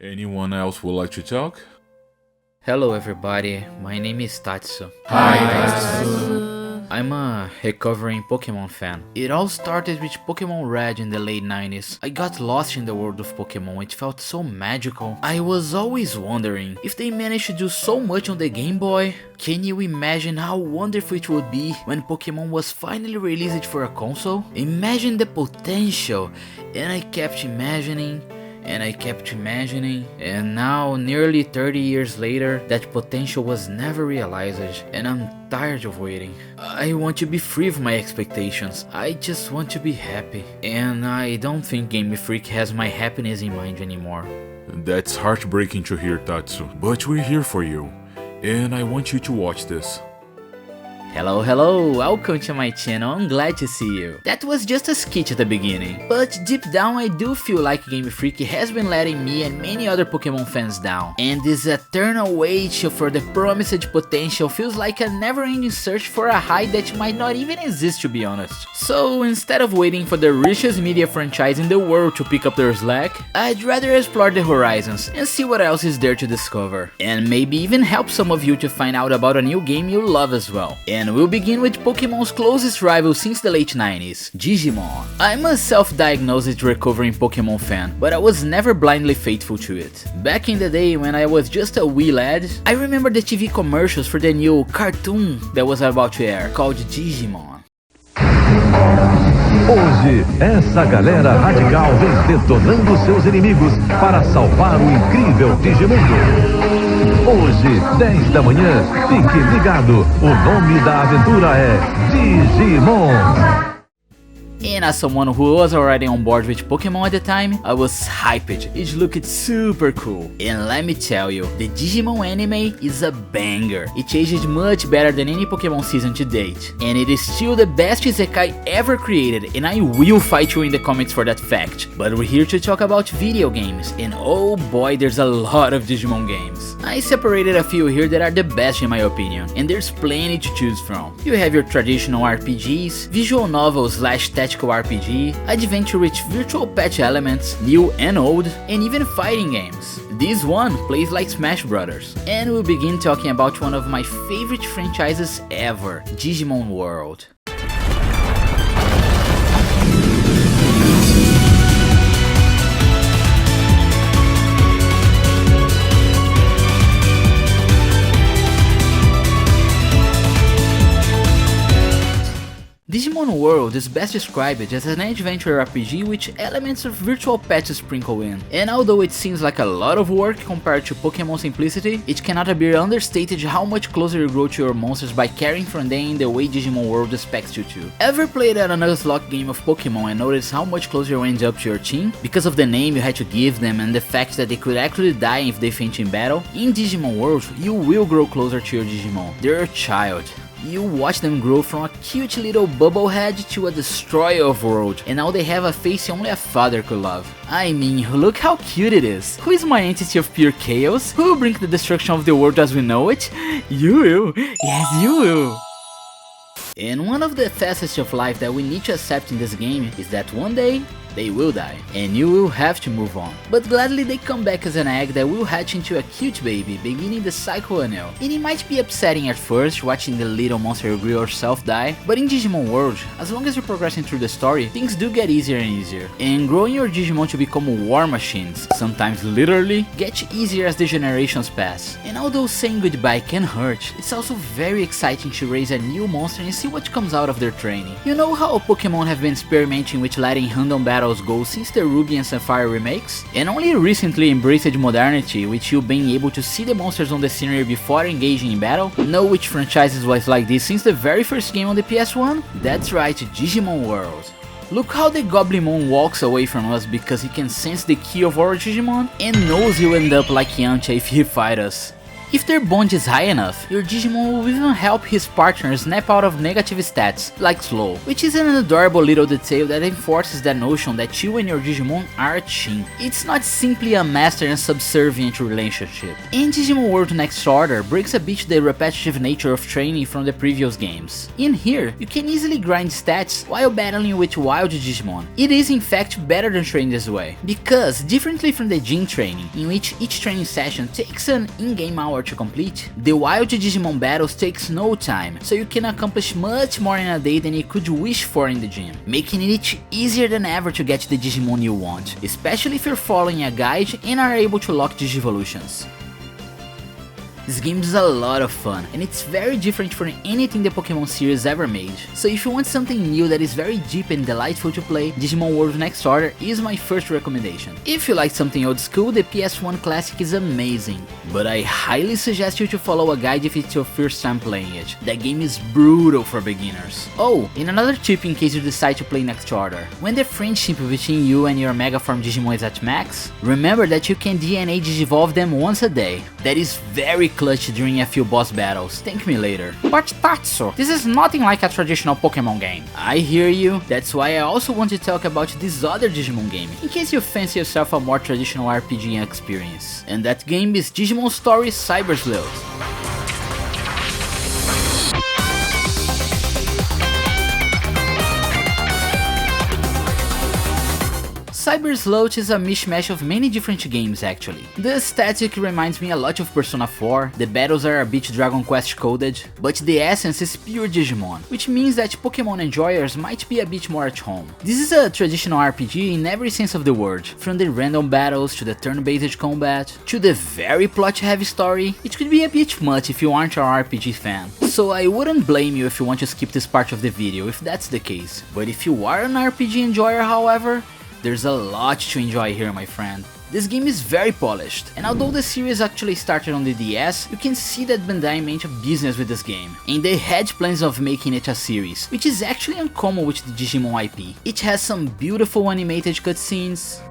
Anyone else would like to talk? Hello everybody, my name is Tatsu. Hi, Tatsu. I'm a recovering Pokémon fan. It all started with Pokémon Red in the late 90s. I got lost in the world of Pokémon, it felt so magical. I was always wondering, if they managed to do so much on the Game Boy, can you imagine how wonderful it would be when Pokémon was finally released for a console? Imagine the potential, and I kept imagining, and now, nearly 30 years later, that potential was never realized, and I'm tired of waiting. I want to be free of my expectations, I just want to be happy, and I don't think Gamefreak has my happiness in mind anymore. That's heartbreaking to hear, Tatsu, but we're here for you, and I want you to watch this. Hello, welcome to my channel, I'm glad to see you. That was just a sketch at the beginning, but deep down I do feel like Gamefreak has been letting me and many other Pokémon fans down. And this eternal wait for the promised potential feels like a never-ending search for a high that might not even exist, to be honest. So instead of waiting for the richest media franchise in the world to pick up their slack, I'd rather explore the horizons and see what else is there to discover. And maybe even help some of you to find out about a new game you love as well. And we'll begin with Pokémon's closest rival since the late 90s, Digimon. I'm a self-diagnosed recovering Pokémon fan, but I was never blindly faithful to it. Back in the day when I was just a wee lad, I remember the TV commercials for the new cartoon that was about to air, called Digimon. Hoje, essa galera radical vem detonando seus inimigos para salvar o incrível Digimundo. Hoje, 10 da manhã, fique ligado, o nome da aventura é Digimon. And as someone who was already on board with Pokémon at the time, I was hyped, it looked super cool. And let me tell you, the Digimon anime is a banger. It aged much better than any Pokémon season to date. And it is still the best isekai ever created, and I will fight you in the comments for that fact. But we're here to talk about video games, and oh boy, there's a lot of Digimon games. I separated a few here that are the best in my opinion, and there's plenty to choose from. You have your traditional RPGs, visual novels / tactical RPG, adventure with virtual pet elements, new and old, and even fighting games. This one plays like Smash Brothers. And we'll begin talking about one of my favorite franchises ever, Digimon World. Digimon World is best described as an adventure RPG with elements of virtual pets sprinkled in. And although it seems like a lot of work compared to Pokémon simplicity, it cannot be understated how much closer you grow to your monsters by caring for them in the way Digimon World expects you to. Ever played an Nuzlocke game of Pokémon and noticed how much closer you end up to your team? Because of the name you had to give them and the fact that they could actually die if they faint in battle? In Digimon World, you will grow closer to your Digimon. They're a child. You watch them grow from a cute little bubblehead to a destroyer of world, and now they have a face only a father could love. I mean, look how cute it is. Who is my entity of pure chaos? Who will bring the destruction of the world as we know it? You will. Yes, you will. And one of the facets of life that we need to accept in this game is that one day, they will die, and you will have to move on. But gladly they come back as an egg that will hatch into a cute baby, beginning the cycle anew. And it might be upsetting at first, watching the little monster you grew yourself die, but in Digimon World, as long as you're progressing through the story, things do get easier and easier. And growing your Digimon to become war machines, sometimes literally, gets easier as the generations pass. And although saying goodbye can hurt, it's also very exciting to raise a new monster and see what comes out of their training. You know how Pokémon have been experimenting with letting random battles go since the Ruby and Sapphire remakes, and only recently embraced modernity, with you being able to see the monsters on the scenery before engaging in battle? Know which franchises was like this since the very first game on the PS1? That's right, Digimon World. Look how the Goblimon walks away from us because he can sense the key of our Digimon and knows he'll end up like Yantia if he fight us. If their bond is high enough, your Digimon will even help his partner snap out of negative stats, like slow, which is an adorable little detail that enforces that notion that you and your Digimon are a team. It's not simply a master and subservient relationship. And Digimon World Next Order breaks a bit the repetitive nature of training from the previous games. In here, you can easily grind stats while battling with wild Digimon. It is in fact better than training this way, because differently from the gym training, in which each training session takes an in-game hour to complete, the wild Digimon battles takes no time, so you can accomplish much more in a day than you could wish for in the gym, making it easier than ever to get the Digimon you want, especially if you're following a guide and are able to lock Digivolutions. This game is a lot of fun, and it's very different from anything the Pokémon series ever made. So if you want something new that is very deep and delightful to play, Digimon World Next Order is my first recommendation. If you like something old school, the PS1 classic is amazing, but I highly suggest you to follow a guide if it's your first time playing it. That game is brutal for beginners. Oh, and another tip in case you decide to play Next Order. When the friendship between you and your Megaform Digimon is at max, remember that you can DNA Digivolve them once a day. That is very clutch during a few boss battles. Thank me later. But Tatsu, this is nothing like a traditional Pokémon game. I hear you. That's why I also want to talk about this other Digimon game, in case you fancy yourself a more traditional RPG experience. And that game is Digimon Story Cyber Sleuth. Cyber Sleuth is a mishmash of many different games actually. The aesthetic reminds me a lot of Persona 4, the battles are a bit Dragon Quest coded, but the essence is pure Digimon, which means that Pokémon enjoyers might be a bit more at home. This is a traditional RPG in every sense of the word, from the random battles to the turn-based combat, to the very plot-heavy story. It could be a bit much if you aren't an RPG fan, so I wouldn't blame you if you want to skip this part of the video if that's the case. But if you are an RPG enjoyer, however, there's a lot to enjoy here, my friend. This game is very polished, and although the series actually started on the DS, you can see that Bandai meant a business with this game, and they had plans of making it a series, which is actually uncommon with the Digimon IP. It has some beautiful animated cutscenes,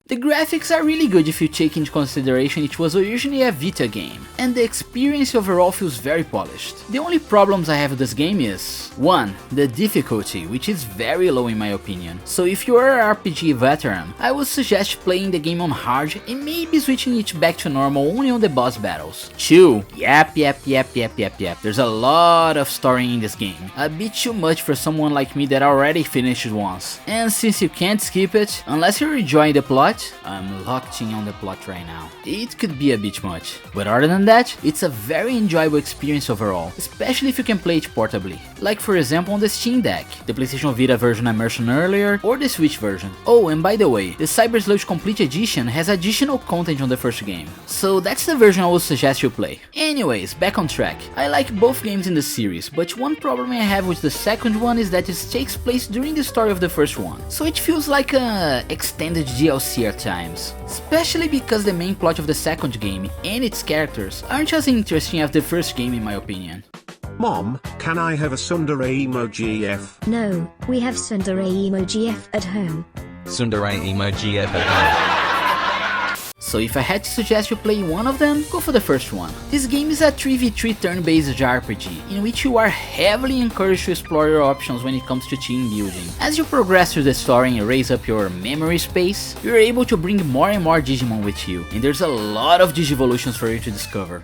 the graphics are really good if you take into consideration it was originally a Vita game, and the experience overall feels very polished. The only problems I have with this game is 1. The difficulty, which is very low in my opinion, so if you are an RPG veteran, I would suggest playing the game on hard and maybe switching it back to normal only on the boss battles. 2. Yep, there's a lot of story in this game, a bit too much for someone like me that already finished it once, and since you can't skip it, unless you're enjoying the plot, I'm locked in on the plot right now. It could be a bit much, but other than that, it's a very enjoyable experience overall, especially if you can play it portably, like for example on the Steam Deck, the PlayStation Vita version I mentioned earlier, or the Switch version. Oh, and by the way, the Cyber Sleuth Complete Edition has additional content on the first game, so that's the version I would suggest you play. Anyways, back on track. I like both games in the series, but one problem I have with the second one is that it takes place during the story of the first one, so it feels like a extended DLC at times, especially because the main plot of the second game and its characters aren't as interesting as the first game in my opinion. Mom, can I have a Tsundere emoji F? No, we have Tsundere emoji F at home. Tsundere emoji F at home. So if I had to suggest you play one of them, go for the first one. This game is a 3v3 turn-based RPG, in which you are heavily encouraged to explore your options when it comes to team building. As you progress through the story and raise up your memory space, you're able to bring more and more Digimon with you, and there's a lot of Digivolutions for you to discover.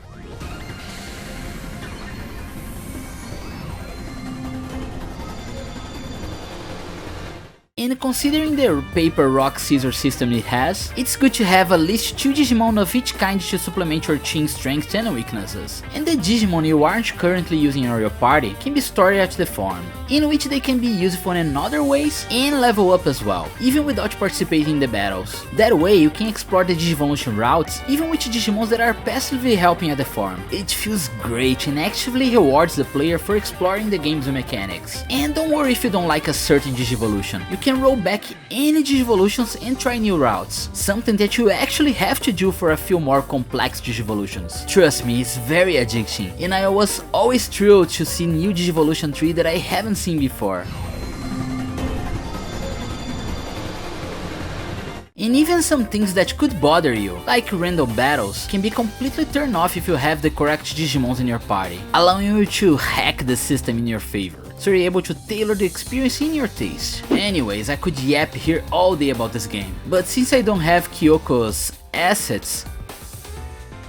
And considering the paper, rock, scissors system it has, it's good to have at least 2 Digimon of each kind to supplement your team's strengths and weaknesses. And the Digimon you aren't currently using in your party can be stored at the farm, in which they can be useful in other ways and level up as well, even without participating in the battles. That way you can explore the Digivolution routes even with Digimons that are passively helping at the farm. It feels great and actively rewards the player for exploring the game's mechanics. And don't worry if you don't like a certain Digivolution, you can roll back any Digivolutions and try new routes, something that you actually have to do for a few more complex Digivolutions. Trust me, it's very addicting, and I was always thrilled to see new Digivolution 3 that I haven't seen before. And even some things that could bother you, like random battles, can be completely turned off if you have the correct Digimons in your party, allowing you to hack the system in your favor, so you're able to tailor the experience in your taste. Anyways, I could yap here all day about this game, but since I don't have Kyoko's assets,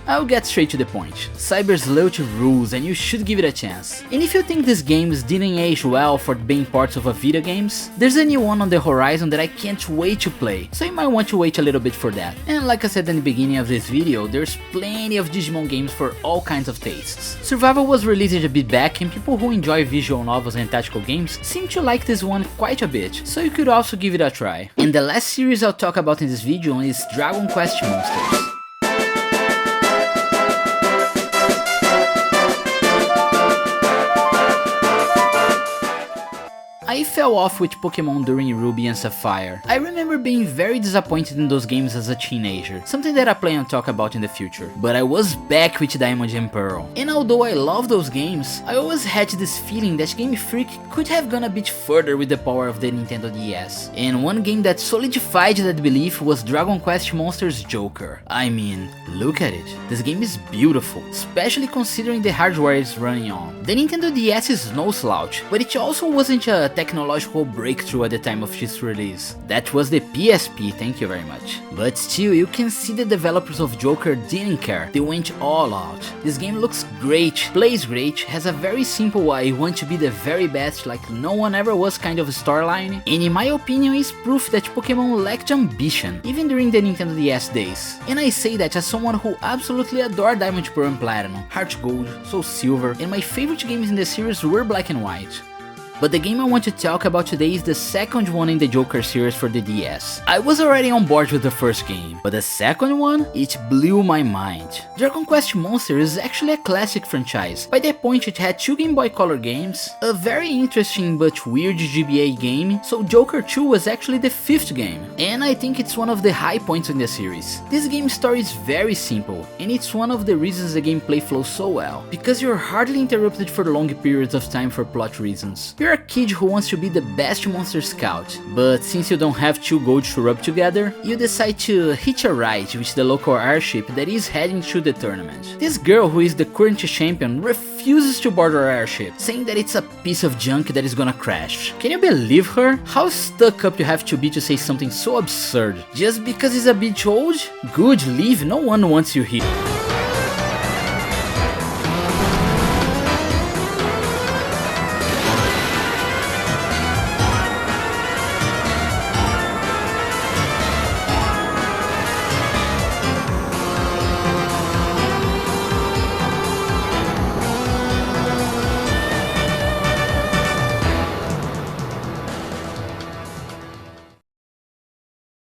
I'll get straight to the point. Cybersleuth rules and you should give it a chance. And if you think these games didn't age well for being parts of a video games, there's a new one on the horizon that I can't wait to play, so you might want to wait a little bit for that. And like I said in the beginning of this video, there's plenty of Digimon games for all kinds of tastes. Survival was released a bit back and people who enjoy visual novels and tactical games seem to like this one quite a bit, so you could also give it a try. And the last series I'll talk about in this video is Dragon Quest Monsters. I fell off with Pokémon during Ruby and Sapphire. I remember being very disappointed in those games as a teenager, something that I plan on talk about in the future. But I was back with Diamond and Pearl. And although I love those games, I always had this feeling that Gamefreak could have gone a bit further with the power of the Nintendo DS. And one game that solidified that belief was Dragon Quest Monsters Joker. I mean, look at it. This game is beautiful, especially considering the hardware it's running on. The Nintendo DS is no slouch, but it also wasn't a technological breakthrough at the time of its release. That was the PSP, thank you very much. But still, you can see the developers of Joker didn't care, they went all out. This game looks great, plays great, has a very simple I want to be the very best like no one ever was kind of storyline, and in my opinion is proof that Pokémon lacked ambition, even during the Nintendo DS days. And I say that as someone who absolutely adored Diamond, Pearl and Platinum, Heart Gold, Soul Silver, and my favorite games in the series were Black and White. But the game I want to talk about today is the second one in the Joker series for the DS. I was already on board with the first game, but the second one, it blew my mind. Dragon Quest Monsters is actually a classic franchise. By that point it had 2 Game Boy Color games, a very interesting but weird GBA game, so Joker 2 was actually the 5th game, and I think it's one of the high points in the series. This game's story is very simple, and it's one of the reasons the gameplay flows so well, because you're hardly interrupted for long periods of time for plot reasons. You're a kid who wants to be the best monster scout, but since you don't have 2 gold to rub together, you decide to hitch a ride with the local airship that is heading to the tournament. This girl, who is the current champion, refuses to board her airship, saying that it's a piece of junk that is gonna crash. Can you believe her? How stuck up you have to be to say something so absurd? Just because it's a bit old? Good, leave, no one wants you here.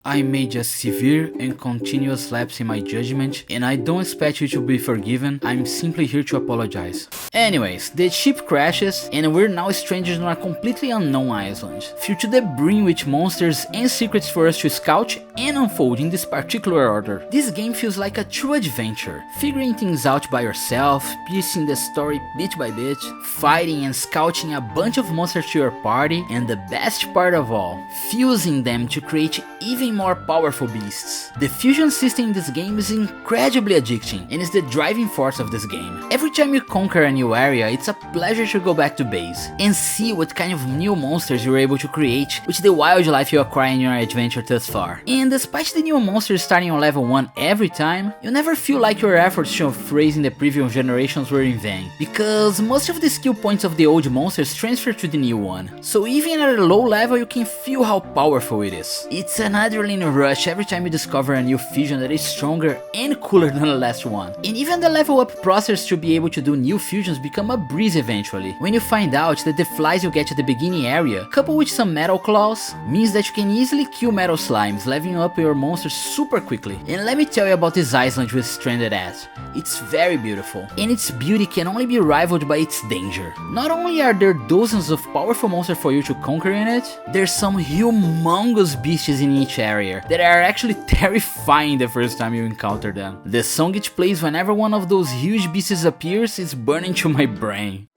I made just severe and continuous lapse in my judgment, and I don't expect you to be forgiven, I'm simply here to apologize. Anyways, the ship crashes, and we're now strangers on a completely unknown island, filled to the brim with monsters and secrets for us to scout and unfold in this particular order. This game feels like a true adventure, figuring things out by yourself, piecing the story bit by bit, fighting and scouting a bunch of monsters to your party, and the best part of all, fusing them to create even more powerful beasts. The fusion system in this game is incredibly addicting and is the driving force of this game. Every time you conquer a new area, it's a pleasure to go back to base and see what kind of new monsters you're able to create with the wildlife you acquire in your adventure thus far. And despite the new monsters starting on level 1 every time, you never feel like your efforts of raising the previous generations were in vain, because most of the skill points of the old monsters transfer to the new one, so even at a low level you can feel how powerful it is. It's an adrenaline rush every time you discover a new fusion that is stronger and cooler than the last one. And even the level up process to be able to do new fusions become a breeze eventually, when you find out that the flies you get at the beginning area, coupled with some metal claws, means that you can easily kill metal slimes, leveling up your monsters super quickly. And let me tell you about this island we're stranded at. It's very beautiful, and its beauty can only be rivaled by its danger. Not only are there dozens of powerful monsters for you to conquer in it, there's some humongous beasts in each area that are actually terrifying the first time you encounter them. The song it plays whenever one of those huge beasts appears is burning to my brain.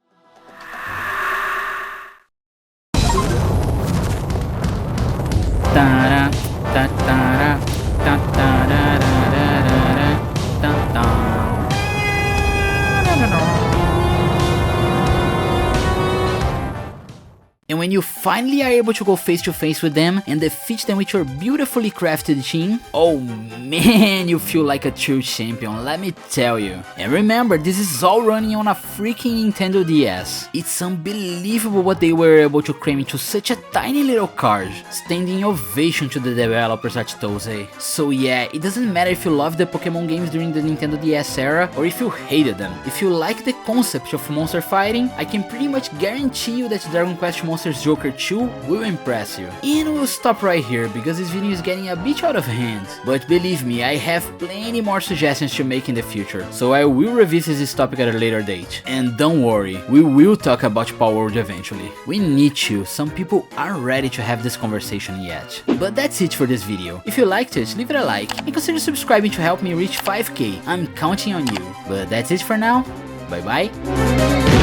Ta-da, ta-ta-da. And when you finally are able to go face to face with them and defeat them with your beautifully crafted team, oh man, you feel like a true champion, let me tell you. And remember, this is all running on a freaking Nintendo DS. It's unbelievable what they were able to cram into such a tiny little card. Standing ovation to the developers at Tousei. So yeah, it doesn't matter if you love the Pokemon games during the Nintendo DS era or if you hated them. If you like the concept of monster fighting, I can pretty much guarantee you that Dragon Quest Monsters Joker 2 will impress you. And we'll stop right here because this video is getting a bit out of hand. But believe me, I have plenty more suggestions to make in the future, so I will revisit this topic at a later date. And don't worry, we will talk about Palworld eventually. We need to, some people aren't ready to have this conversation yet. But that's it for this video. If you liked it, leave it a like and consider subscribing to help me reach 5k. I'm counting on you. But that's it for now. Bye bye.